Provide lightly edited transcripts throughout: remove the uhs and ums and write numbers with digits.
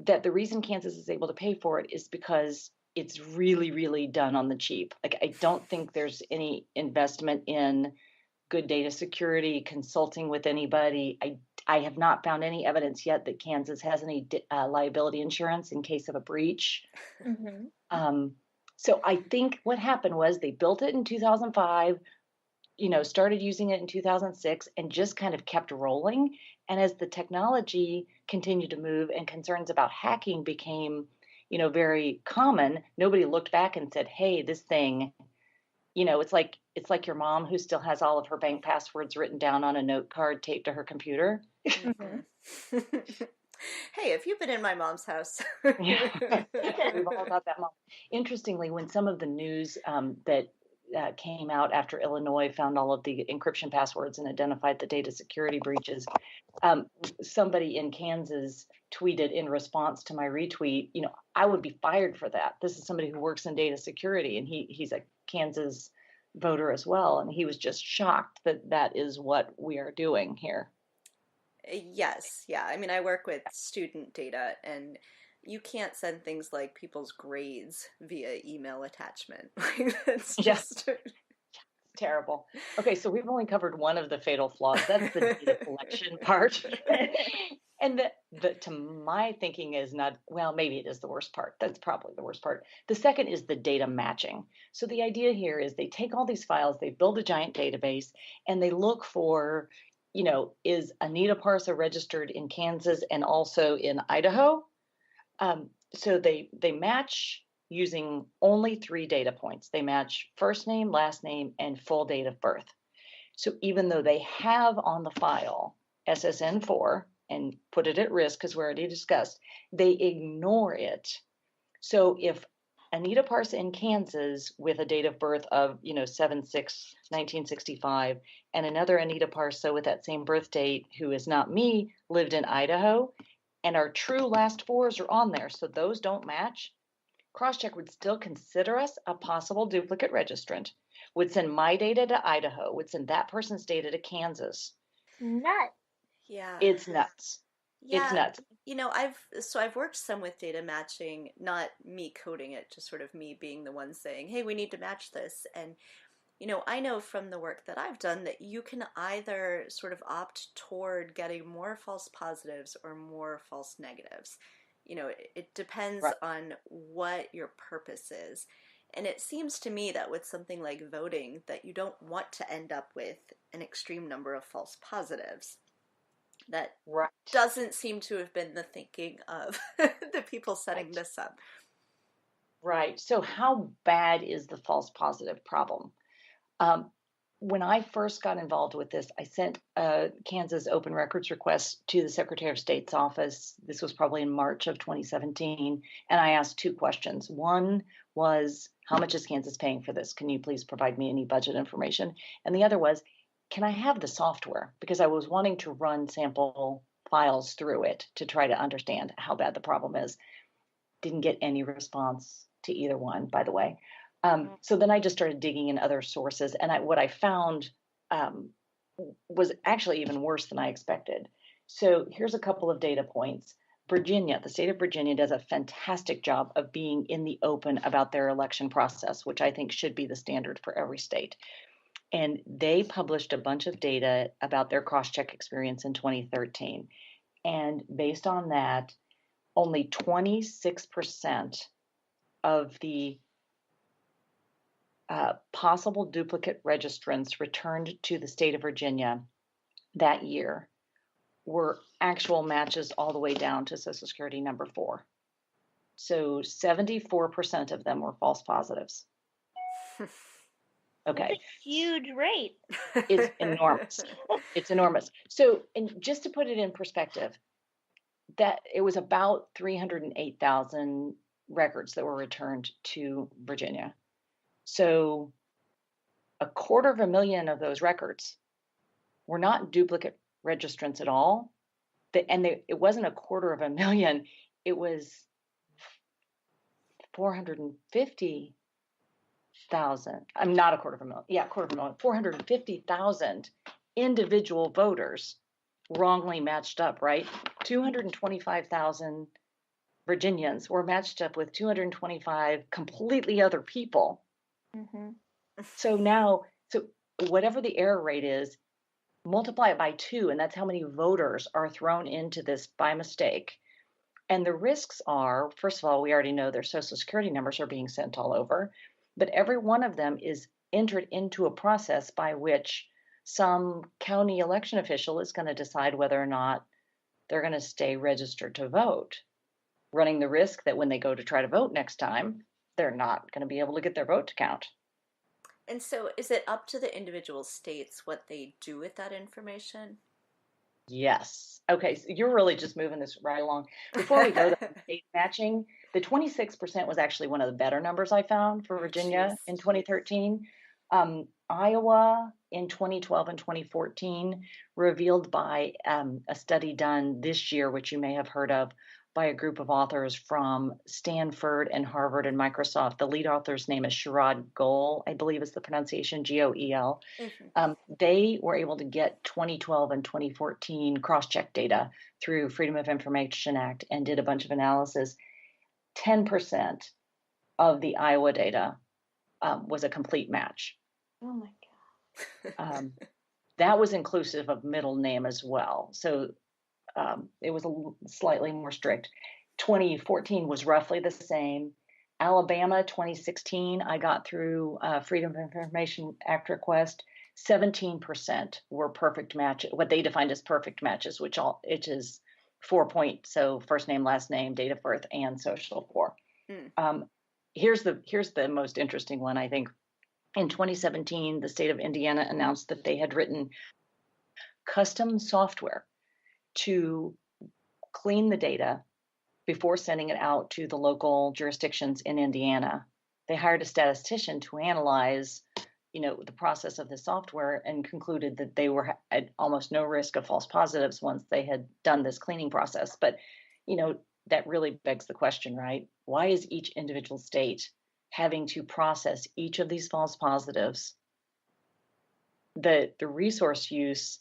that the reason Kansas is able to pay for it is because it's really, really done on the cheap. Like, I don't think there's any investment in good data security, consulting with anybody. I have not found any evidence yet that Kansas has any liability insurance in case of a breach. Mm-hmm. So I think what happened was they built it in 2005, started using it in 2006 and just kind of kept rolling. And as the technology continued to move and concerns about hacking became, very common, nobody looked back and said, "Hey, this thing," it's like your mom who still has all of her bank passwords written down on a note card taped to her computer. Mm-hmm. Hey, have you been in my mom's house? Yeah, we've all got that moment. Interestingly, when some of the news that came out after Illinois found all of the encryption passwords and identified the data security breaches, somebody in Kansas tweeted in response to my retweet, I would be fired for that. This is somebody who works in data security, and he's a Kansas voter as well, and he was just shocked that that is what we are doing here. Yes, yeah. I mean, I work with student data, and you can't send things like people's grades via email attachment. Like, that's Yeah. just. Terrible. Okay, so we've only covered one of the fatal flaws. That's the data collection part. And to my thinking is not, well, maybe it is the worst part. That's probably the worst part. The second is the data matching. So the idea here is they take all these files, they build a giant database, and they look for, is Anita Parsa registered in Kansas and also in Idaho? So they match using only 3 data points. They match first name, last name, and full date of birth. So even though they have on the file SSN4 and put it at risk, because we already discussed, they ignore it. So if Anita Parsa in Kansas with a date of birth of, 7/6/1965, and another Anita Parsa with that same birth date who is not me lived in Idaho, and our true last fours are on there, so those don't match, Crosscheck would still consider us a possible duplicate registrant, would send my data to Idaho, would send that person's data to Kansas. Nuts. Yeah. It's nuts. It's Yeah. nuts. I've worked some with data matching, not me coding it, just sort of me being the one saying, "Hey, we need to match this." And I know from the work that I've done that you can either sort of opt toward getting more false positives or more false negatives. It depends Right. on what your purpose is. And it seems to me that with something like voting, that you don't want to end up with an extreme number of false positives. That Right. doesn't seem to have been the thinking of the people setting Right. this up. Right. So how bad is the false positive problem? Um, when I first got involved with this, I sent a Kansas open records request to the Secretary of State's office. This was probably in March of 2017. And I asked 2 questions. One was, how much is Kansas paying for this? Can you please provide me any budget information? And the other was, can I have the software? Because I was wanting to run sample files through it to try to understand how bad the problem is. Didn't get any response to either one, by the way. So then I just started digging in other sources, and what I found um, was actually even worse than I expected. So here's a couple of data points. Virginia, the state of Virginia, does a fantastic job of being in the open about their election process, which I think should be the standard for every state. And they published a bunch of data about their Crosscheck experience in 2013. And based on that, only 26% of the possible duplicate registrants returned to the state of Virginia that year were actual matches all the way down to Social Security number 4. So 74% of them were false positives. That's Okay. a huge rate. It's enormous. It's enormous. So, and just to put it in perspective, that it was about 308,000 records that were returned to Virginia. So 250,000 of those records were not duplicate registrants at all. It wasn't 250,000, it was 450,000. I'm not 250,000. Yeah, 250,000. 450,000 individual voters wrongly matched up, right? 225,000 Virginians were matched up with 225 completely other people. Mm-hmm. So now, so whatever the error rate is, multiply it by 2, and that's how many voters are thrown into this by mistake. And the risks are, first of all, we already know their social security numbers are being sent all over, but every one of them is entered into a process by which some county election official is going to decide whether or not they're going to stay registered to vote, running the risk that when they go to try to vote next time, they're not going to be able to get their vote to count. And so is it up to the individual states what they do with that information? Yes. Okay, so you're really just moving this right along. Before we go to state matching, the 26% was actually one of the better numbers I found for Oh, Virginia geez. in 2013. Iowa in 2012 and 2014, revealed by a study done this year, which you may have heard of, by a group of authors from Stanford and Harvard and Microsoft. The lead author's name is Sharad Goel, I believe is the pronunciation, Goel. Mm-hmm. They were able to get 2012 and 2014 cross-check data through Freedom of Information Act and did a bunch of analysis. 10% of the Iowa data was a complete match. Oh my God. That was inclusive of middle name as well. So it was slightly more strict. 2014 was roughly the same. Alabama 2016, I got through Freedom of Information Act request. 17% were perfect match, what they defined as perfect matches, which is 4 point, so first name, last name, date of birth, and social for. Mm. Here's the most interesting one, I think. In 2017, the state of Indiana announced that they had written custom software to clean the data before sending it out to the local jurisdictions in Indiana. They hired a statistician to analyze, the process of the software and concluded that they were at almost no risk of false positives once they had done this cleaning process. But, that really begs the question, right? Why is each individual state having to process each of these false positives? The resource use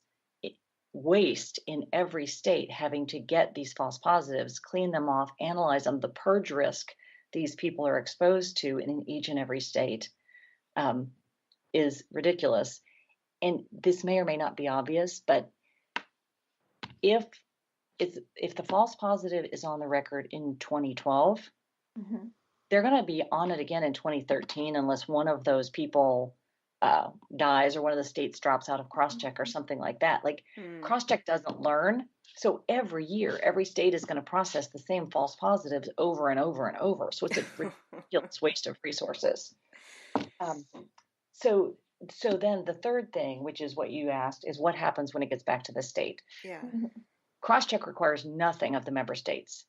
waste in every state having to get these false positives, clean them off, analyze them, the purge risk these people are exposed to in each and every state is ridiculous. And this may or may not be obvious, but if the false positive is on the record in 2012, mm-hmm. they're going to be on it again in 2013 unless one of those people dies or one of the states drops out of Crosscheck or something like that. Crosscheck doesn't learn. So every year, every state is going to process the same false positives over and over and over. So it's a ridiculous waste of resources. So then the third thing, which is what you asked, is what happens when it gets back to the state. Yeah. Crosscheck requires nothing of the member states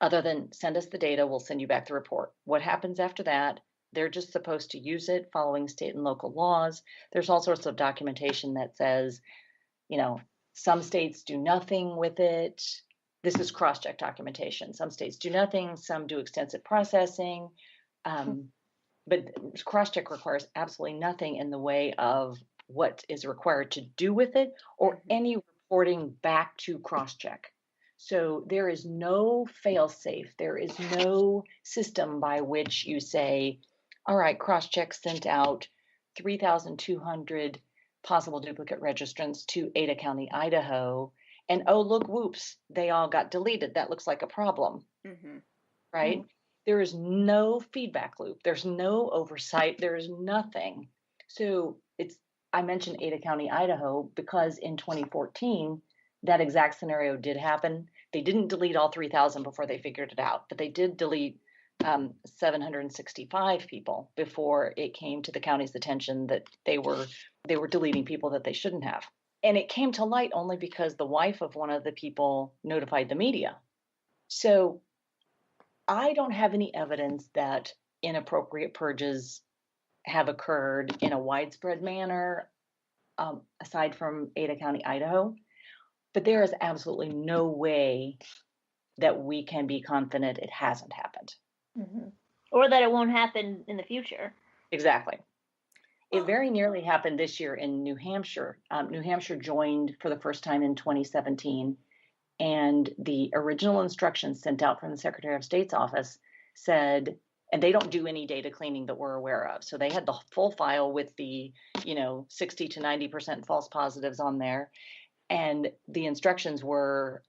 other than send us the data, we'll send you back the report. What happens after that? They're just supposed to use it following state and local laws. There's all sorts of documentation that says, some states do nothing with it. This is cross-check documentation. Some states do nothing, some do extensive processing. But cross-check requires absolutely nothing in the way of what is required to do with it or mm-hmm. any reporting back to cross-check. So there is no fail-safe. There is no system by which you say, all right, Crosscheck sent out 3,200 possible duplicate registrants to Ada County, Idaho, and oh, look, whoops, they all got deleted. That looks like a problem, mm-hmm. right? Mm-hmm. There is no feedback loop. There's no oversight. There's nothing. So I mentioned Ada County, Idaho, because in 2014, that exact scenario did happen. They didn't delete all 3,000 before they figured it out, but they did delete 765 people before it came to the county's attention that they were deleting people that they shouldn't have. And it came to light only because the wife of one of the people notified the media. So I don't have any evidence that inappropriate purges have occurred in a widespread manner, aside from Ada County, Idaho. But there is absolutely no way that we can be confident it hasn't happened. Mm-hmm. Or that it won't happen in the future. Exactly. It very nearly happened this year in New Hampshire. New Hampshire joined for the first time in 2017 And the original instructions sent out from the Secretary of State's office said, and they don't do any data cleaning that we're aware of. So they had the full file with the, 60 to 90% false positives on there. And the instructions were,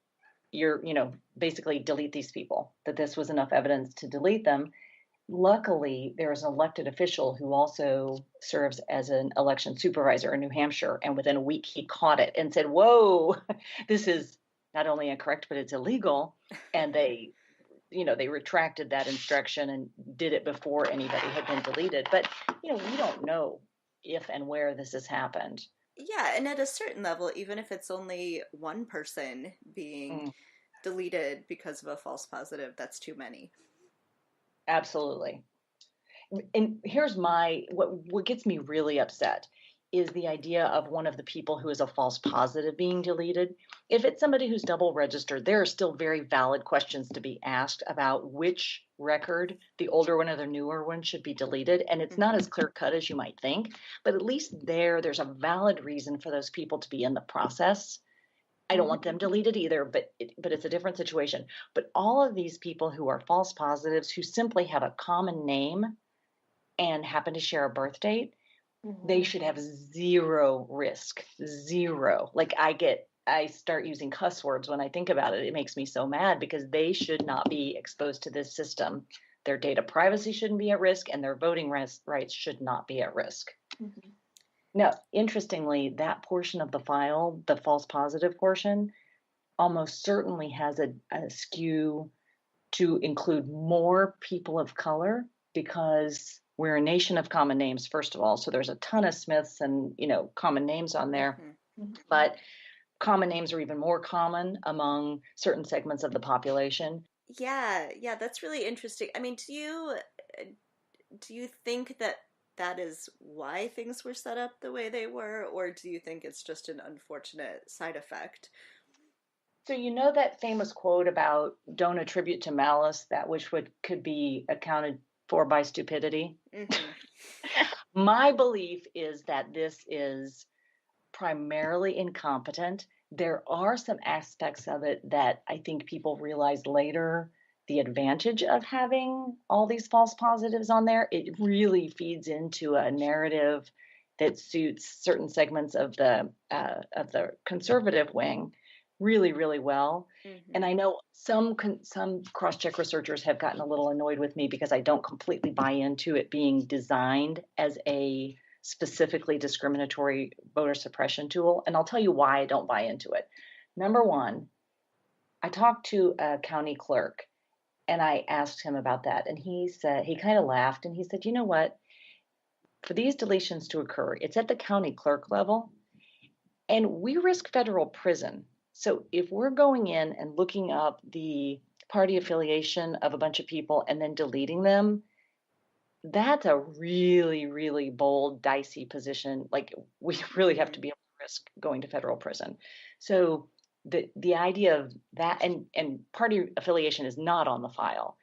basically delete these people, that this was enough evidence to delete them. Luckily, there is an elected official who also serves as an election supervisor in New Hampshire. And within a week, he caught it and said, whoa, this is not only incorrect, but it's illegal. And they retracted that instruction and did it before anybody had been deleted. But, we don't know if and where this has happened. Yeah, and at a certain level, even if it's only one person being deleted because of a false positive, that's too many. Absolutely. And here's what gets me really upset is the idea of one of the people who is a false positive being deleted. If it's somebody who's double registered, there are still very valid questions to be asked about which record, the older one or the newer one, should be deleted. And it's not as clear cut as you might think, but at least there's a valid reason for those people to be in the process. I don't want them deleted either, but it's a different situation. But all of these people who are false positives who simply have a common name and happen to share a birth date, they should have zero risk. Zero. Like I start using cuss words when I think about it. It makes me so mad because they should not be exposed to this system. Their data privacy shouldn't be at risk, and their voting rights should not be at risk. Mm-hmm. Now, interestingly, that portion of the file, the false positive portion, almost certainly has a skew to include more people of color because we're a nation of common names, first of all. So there's a ton of Smiths and, common names on there. Mm-hmm. But common names are even more common among certain segments of the population. Yeah, that's really interesting. I mean, do you think that is why things were set up the way they were, or do you think it's just an unfortunate side effect? So that famous quote about don't attribute to malice that which could be accounted for by stupidity? Mm-hmm. My belief is that this is primarily incompetent. There are some aspects of it that I think people realize later. The advantage of having all these false positives on there, it really feeds into a narrative that suits certain segments of the conservative wing really, really well. Mm-hmm. And I know some Crosscheck researchers have gotten a little annoyed with me because I don't completely buy into it being designed as a specifically discriminatory voter suppression tool. And I'll tell you why I don't buy into it. Number one, I talked to a county clerk and I asked him about that. And he kind of laughed and he said, you know what? For these deletions to occur, it's at the county clerk level and we risk federal prison. So if we're going in and looking up the party affiliation of a bunch of people and then deleting them, that's a really, really bold, dicey position. Like we really have to be able to risk going to federal prison. So the idea of that and party affiliation is not on the file.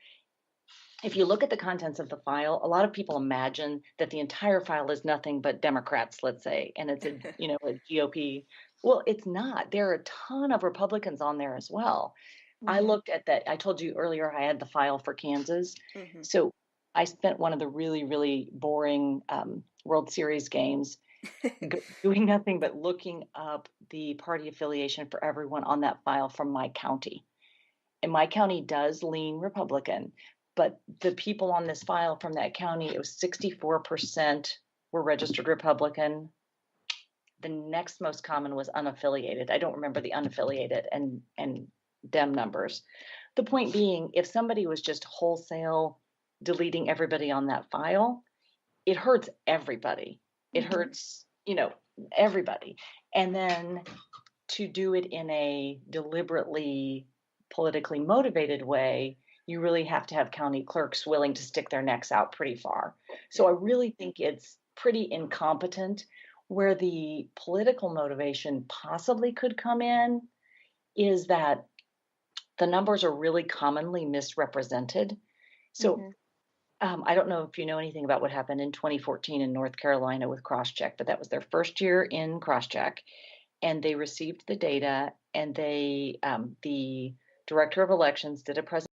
If you look at the contents of the file, a lot of people imagine that the entire file is nothing but Democrats, let's say, and it's a GOP. Well, it's not. There are a ton of Republicans on there as well. Mm-hmm. I looked at that. I told you earlier I had the file for Kansas. Mm-hmm. So I spent one of the really, really boring World Series games doing nothing but looking up the party affiliation for everyone on that file from my county. And my county does lean Republican, but the people on this file from that county, it was 64% were registered Republican. The next most common was unaffiliated. I don't remember the unaffiliated and Dem numbers. The point being, if somebody was just wholesale deleting everybody on that file, it hurts everybody. It hurts, everybody. And then to do it in a deliberately politically motivated way, you really have to have county clerks willing to stick their necks out pretty far. So I really think it's pretty incompetent. Where the political motivation possibly could come in is that the numbers are really commonly misrepresented. So I don't know if you know anything about what happened in 2014 in North Carolina with Crosscheck, but that was their first year in Crosscheck. And they received the data and the director of elections did a presentation